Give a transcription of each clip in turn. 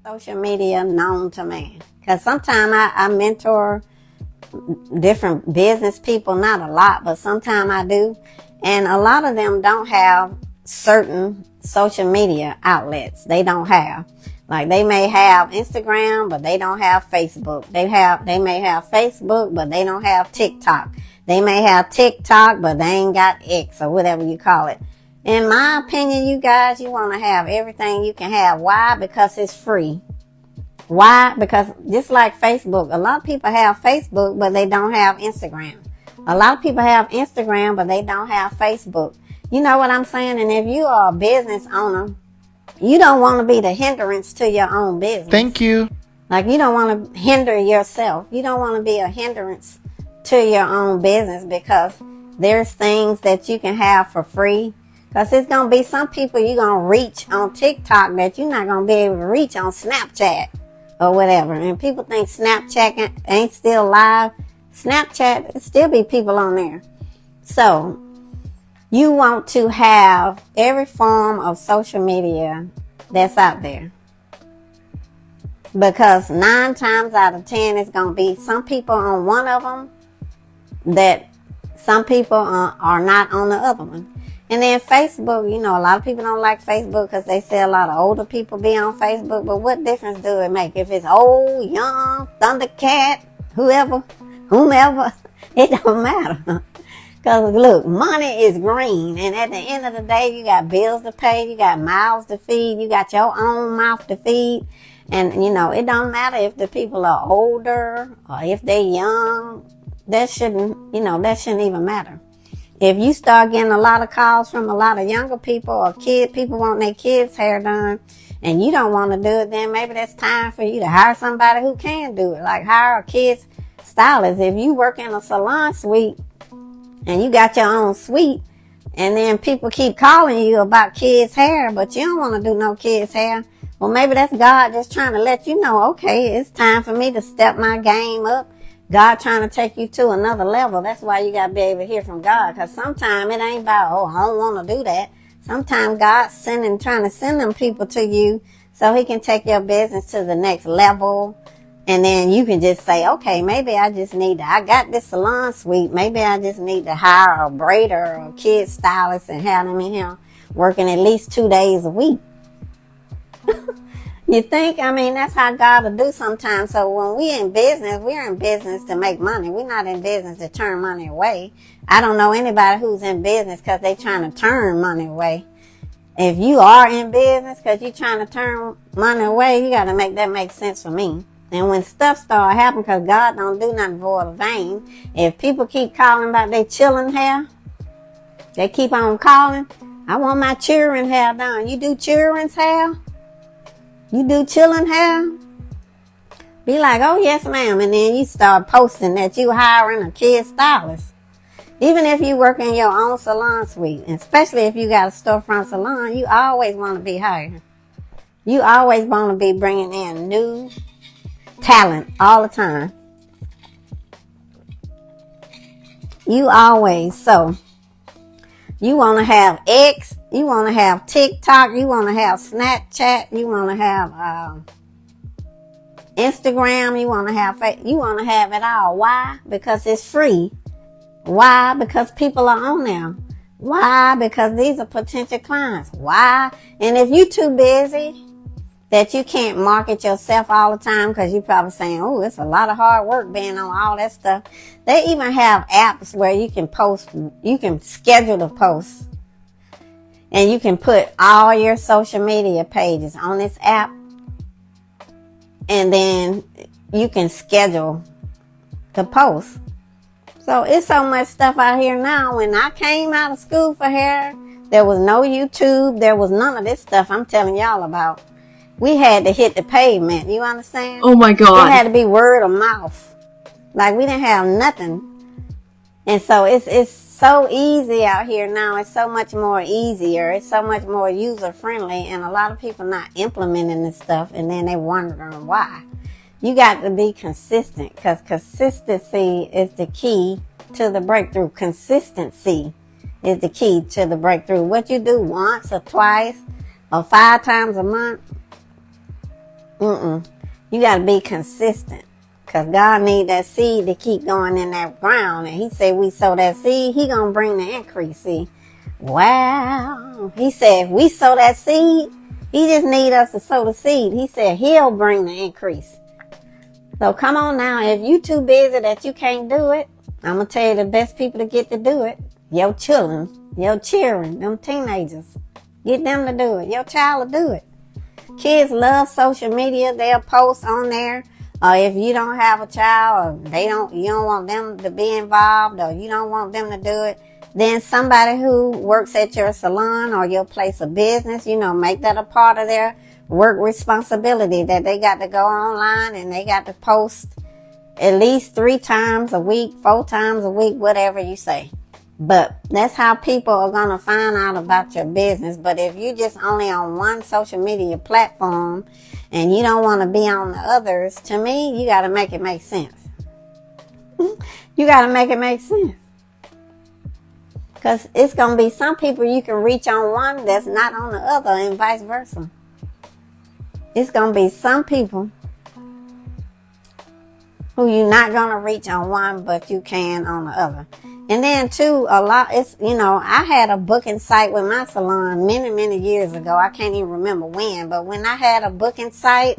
social media known to man? Because sometimes I mentor different business people, not a lot, but sometimes I do. And a lot of them don't have certain social media outlets. They don't have. Like they may have Instagram, but they don't have Facebook. They may have Facebook, but they don't have TikTok. They may have TikTok, but they ain't got X or whatever you call it. In my opinion, you guys, you want to have everything you can have. Why? Because it's free. Why? Because just like Facebook, a lot of people have Facebook, but they don't have Instagram. A lot of people have Instagram, but they don't have Facebook. You know what I'm saying? And if you are a business owner, you don't want to be the hindrance to your own business. Thank you. Like you don't want to hinder yourself. You don't want to be a hindrance to your own business because there's things that you can have for free. Because it's going to be some people you're going to reach on TikTok that you're not going to be able to reach on Snapchat or whatever. And people think Snapchat ain't still live. Snapchat, still be people on there. So you want to have every form of social media that's out there. Because 9 times out of 10, it's going to be some people on one of them that some people are not on the other one. And then Facebook, you know, a lot of people don't like Facebook because they say a lot of older people be on Facebook. But what difference do it make? If it's old, young, Thundercat, whomever, it don't matter. Because look, money is green. And at the end of the day, you got bills to pay. You got mouths to feed. You got your own mouth to feed. And, you know, it don't matter if the people are older or if they're young. That shouldn't even matter. If you start getting a lot of calls from a lot of younger people or people want their kids' hair done and you don't want to do it, then maybe that's time for you to hire somebody who can do it. Like hire a kid's stylist. If you work in a salon suite and you got your own suite and then people keep calling you about kids' hair, but you don't want to do no kids' hair, well, maybe that's God just trying to let you know, okay, it's time for me to step my game up. God trying to take you to another level. That's why you got to be able to hear from God. Because sometimes it ain't about, oh, I don't want to do that. Sometimes God's trying to send them people to you so he can take your business to the next level. And then you can just say, okay, maybe I got this salon suite. Maybe I just need to hire a braider or a kid stylist and have them in here working at least 2 days a week. You think? I mean, that's how God will do sometimes. So when we're in business to make money. We're not in business to turn money away. I don't know anybody who's in business because they're trying to turn money away. If you are in business because you're trying to turn money away, you got to make that make sense for me. And when stuff start happening, because God don't do nothing void of vain, if people keep calling about their children hair, they keep on calling, I want my children hair done. You do children's hair? You do children hair? Be like, oh yes ma'am. And then you start posting that you hiring a kid stylist. Even if you work in your own salon suite, especially if you got a storefront salon, you always want to be hiring. You always want to be bringing in new talent all the time. You want to have X, you want to have TikTok, you want to have Snapchat, you want to have Instagram, you want to have it all. Why? Because it's free. Why? Because people are on there. Why? Because these are potential clients. Why? And if you're too busy that you can't market yourself all the time because you're probably saying, oh, it's a lot of hard work being on all that stuff. They even have apps where you can schedule the posts. And you can put all your social media pages on this app. And then you can schedule the post. So it's so much stuff out here now. When I came out of school for hair, there was no YouTube. There was none of this stuff I'm telling y'all about. We had to hit the pavement. You understand? Oh my God. It had to be word of mouth. Like we didn't have nothing. And so it's so easy out here now. It's so much more easier. It's so much more user friendly. And a lot of people not implementing this stuff. And then they wondering why. You got to be consistent because consistency is the key to the breakthrough. Consistency is the key to the breakthrough. What you do once or twice or 5 times a month, You got to be consistent. Because God need that seed to keep going in that ground. And he said we sow that seed, he going to bring the increase. See? Wow. He said if we sow that seed, he just need us to sow the seed. He said he'll bring the increase. So come on now. If you too busy that you can't do it, I'm going to tell you the best people to get to do it. Your children, them teenagers. Get them to do it. Your child will do it. Kids love social media. They'll post on there. Or if you don't have a child, or you don't want them to be involved, or you don't want them to do it, then somebody who works at your salon or your place of business, make that a part of their work responsibility, that they got to go online and they got to post at least 3 times a week, 4 times a week, whatever you say. But that's how people are going to find out about your business. But if you just only on one social media platform and you don't want to be on the others, to me, you got to make it make sense. You got to make it make sense. Because it's going to be some people you can reach on one that's not on the other, and vice versa. It's going to be some people who you're not going to reach on one, but you can on the other. And then too, I had a booking site with my salon many, many years ago. I can't even remember when, but when I had a booking site,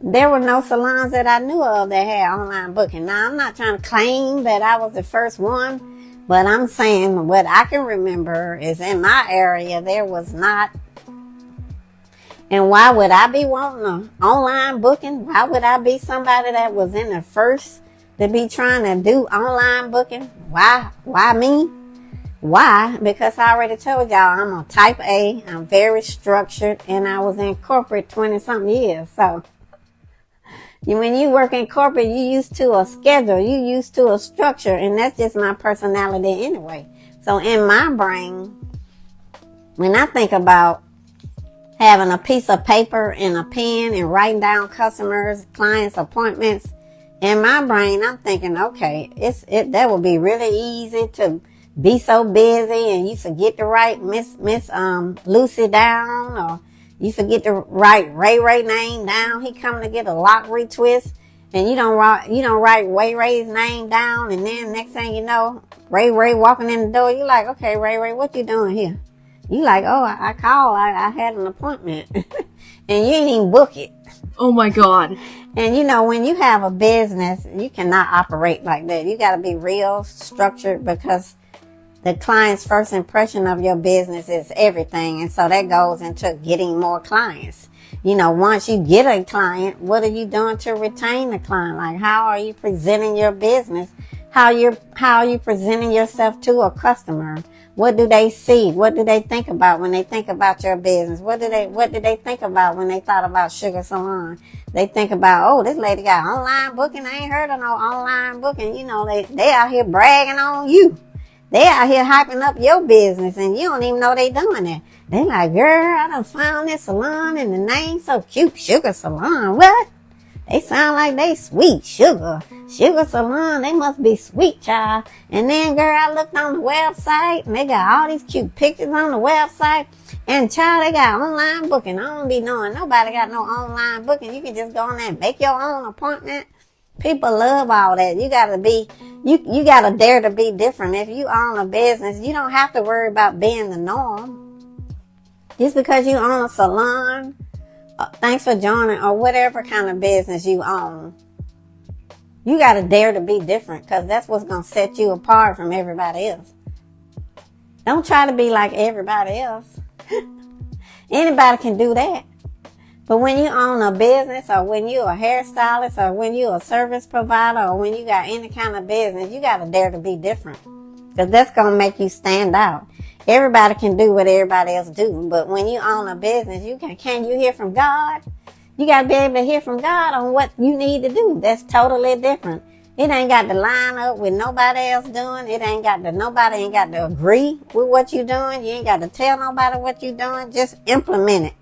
there were no salons that I knew of that had online booking. Now, I'm not trying to claim that I was the first one, but I'm saying what I can remember is in my area, there was not. And why would I be wanting an online booking? Why would I be somebody that was in the first to be trying to do online booking? Why me? Why? Because I already told y'all I'm a type A. I'm very structured, and I was in corporate 20-something years. So when you work in corporate, you used to a schedule. You used to a structure, and that's just my personality anyway. So in my brain, when I think about having a piece of paper and a pen and writing down customers, clients, appointments, in my brain, I'm thinking, okay, that would be really easy to be so busy and you forget to write Miss Lucy down, or you forget to write Ray name down. He coming to get a lock retwist, and you don't write Ray's name down, and then next thing you know, Ray walking in the door. You like, okay, Ray, what you doing here? You like, oh, I called. I had an appointment, and you ain't even book it. Oh my God. And when you have a business, you cannot operate like that. You got to be real structured, because the client's first impression of your business is everything. And so that goes into getting more clients. Once you get a client, what are you doing to retain the client? Like, how are you presenting your business? How are you presenting yourself to a customer? What do they see? What do they think about when they think about your business? What did they think about when they thought about Sugar Salon? They think about, oh, this lady got online booking. I ain't heard of no online booking. They out here bragging on you. They out here hyping up your business, and you don't even know they doing it. They like, girl, I done found this salon and the name so cute, Sugar Salon. What? They sound like they sweet. Sugar Salon, they must be sweet, child. And then, girl, I looked on the website, and they got all these cute pictures on the website. And, child, they got online booking. I don't be knowing nobody got no online booking. You can just go on there and make your own appointment. People love all that. You gotta dare to be different. If you own a business, you don't have to worry about being the norm. Just because you own a salon, thanks for joining, or whatever kind of business you own, you got to dare to be different, because that's what's going to set you apart from everybody else. Don't try to be like everybody else. Anybody can do that. But when you own a business, or when you're a hairstylist, or when you're a service provider, or when you got any kind of business, you got to dare to be different, because that's going to make you stand out. Everybody can do what everybody else do, but when you own a business, can you hear from God? You got to be able to hear from God on what you need to do. That's totally different. It ain't got to line up with nobody else doing. Nobody ain't got to agree with what you're doing. You ain't got to tell nobody what you're doing. Just implement it.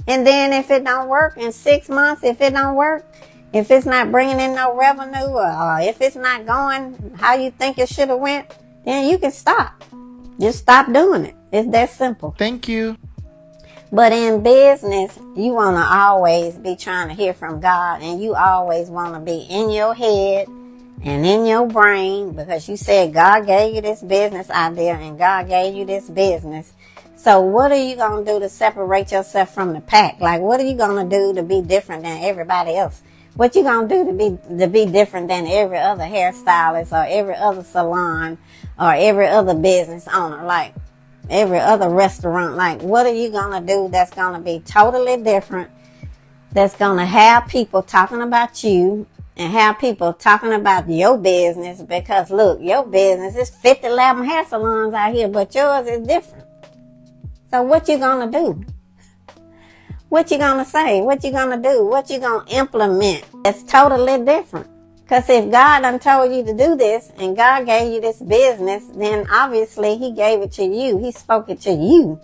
And then if it don't work in 6 months, if it's not bringing in no revenue, or if it's not going how you think it should have went, then you can stop. Just stop doing it. It's that simple. Thank you. But in business, you want to always be trying to hear from God, and you always want to be in your head and in your brain, because you said God gave you this business idea and God gave you this business. So what are you going to do to separate yourself from the pack? Like, what are you going to do to be different than everybody else? What you going to do to be different than every other hairstylist or every other salon or every other business owner, like every other restaurant? Like, what are you going to do that's going to be totally different, that's going to have people talking about you and have people talking about your business? Because look, your business is 50, 11 hair salons out here, but yours is different. So what you gonna do? What you gonna say? What you gonna do? What you gonna implement? It's totally different. Because if God done told you to do this and God gave you this business, then obviously he gave it to you. He spoke it to you.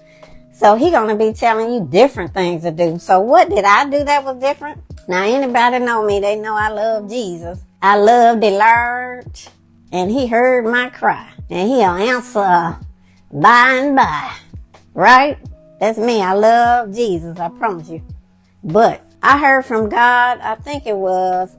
So he gonna be telling you different things to do. So what did I do that was different? Now anybody know me, they know I love Jesus. I love the Lord, and he heard my cry, and he'll answer by and by. Right? That's me. I love Jesus, I promise you. But I heard from God, I think it was,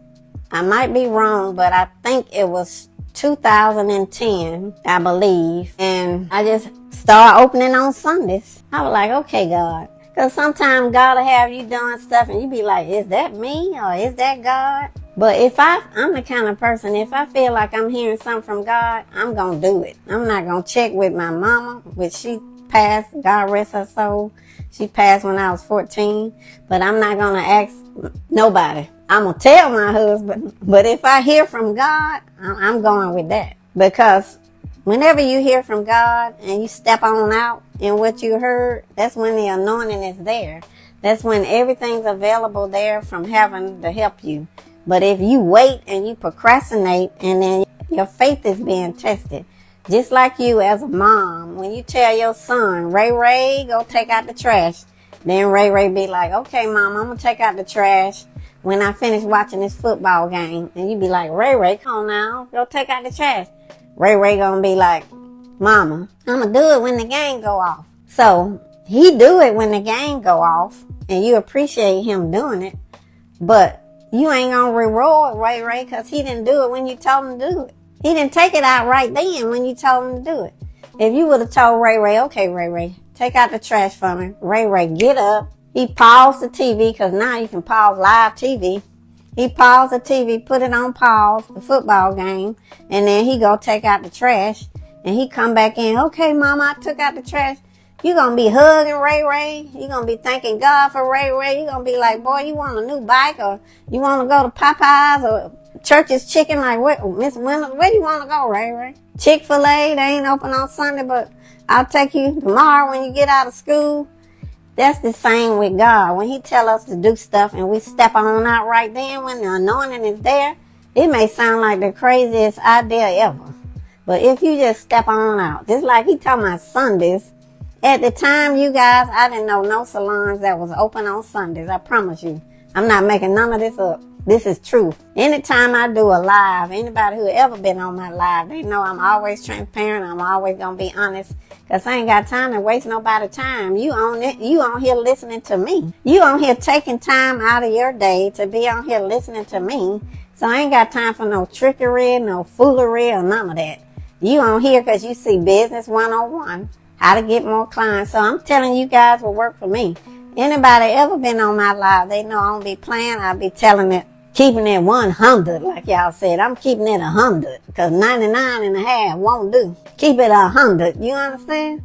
I might be wrong, but I think it was 2010, I believe. And I just started opening on Sundays. I was like, okay, God. Because sometimes God will have you doing stuff and you be like, is that me or is that God? But if I'm the kind of person, if I feel like I'm hearing something from God, I'm going to do it. I'm not going to check with my mama, which she passed, God rest her soul. She passed when I was 14. But I'm not going to ask nobody. I'm going to tell my husband. But if I hear from God, I'm going with that. Because whenever you hear from God and you step on out in what you heard, that's when the anointing is there. That's when everything's available there from heaven to help you. But if you wait and you procrastinate, and then your faith is being tested. Just like you as a mom, when you tell your son, Ray, go take out the trash. Then Ray be like, okay, Mom, I'm going to take out the trash when I finish watching this football game. And you be like, Ray, come on now, go take out the trash. Ray going to be like, Mama, I'm going to do it when the game go off. So he do it when the game go off, and you appreciate him doing it. But you ain't going to reward Ray because he didn't do it when you told him to do it. He didn't take it out right then when you told him to do it. If you would have told Ray, okay, Ray, take out the trash for me. Ray, get up. He paused the TV, because now you can pause live TV. He paused the TV, put it on pause, the football game, and then he go take out the trash, and he come back in. Okay, Mama, I took out the trash. You gonna be hugging Ray. You gonna be thanking God for Ray. You gonna be like, boy, you want a new bike, or you want to go to Popeyes, or Church's Chicken? Like, Miss Winters, where do you want to go, Ray? Chick-fil-A, they ain't open on Sunday, but I'll take you tomorrow when you get out of school. That's the same with God. When he tell us to do stuff and we step on out right then, when the anointing is there, it may sound like the craziest idea ever. But if you just step on out, just like he told my Sundays, at the time, you guys, I didn't know no salons that was open on Sundays. I promise you. I'm not making none of this up. This is truth. Anytime I do a live, anybody who ever been on my live, they know I'm always transparent. I'm always going to be honest, because I ain't got time to waste nobody's time. You on it. You on here listening to me. You on here taking time out of your day to be on here listening to me. So I ain't got time for no trickery, no foolery, or none of that. You on here because you see business 101, how to get more clients. So I'm telling you guys what work for me. Anybody ever been on my live, they know I don't be playing. I be telling it, keeping it 100, like y'all said. I'm keeping it 100, because 99 and a half won't do. Keep it 100. You understand?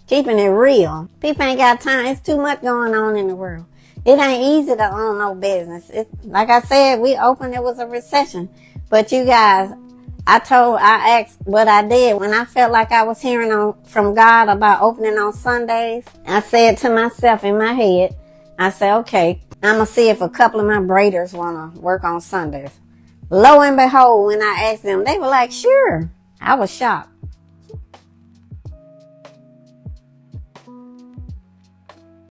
Keeping it real. People ain't got time. It's too much going on in the world. It ain't easy to own no business. Like I said, we opened, it was a recession. But you guys, I asked what I did when I felt like I was hearing from God about opening on Sundays. I said to myself in my head, I said, okay, I'm going to see if a couple of my braiders want to work on Sundays. Lo and behold, when I asked them, they were like, sure. I was shocked.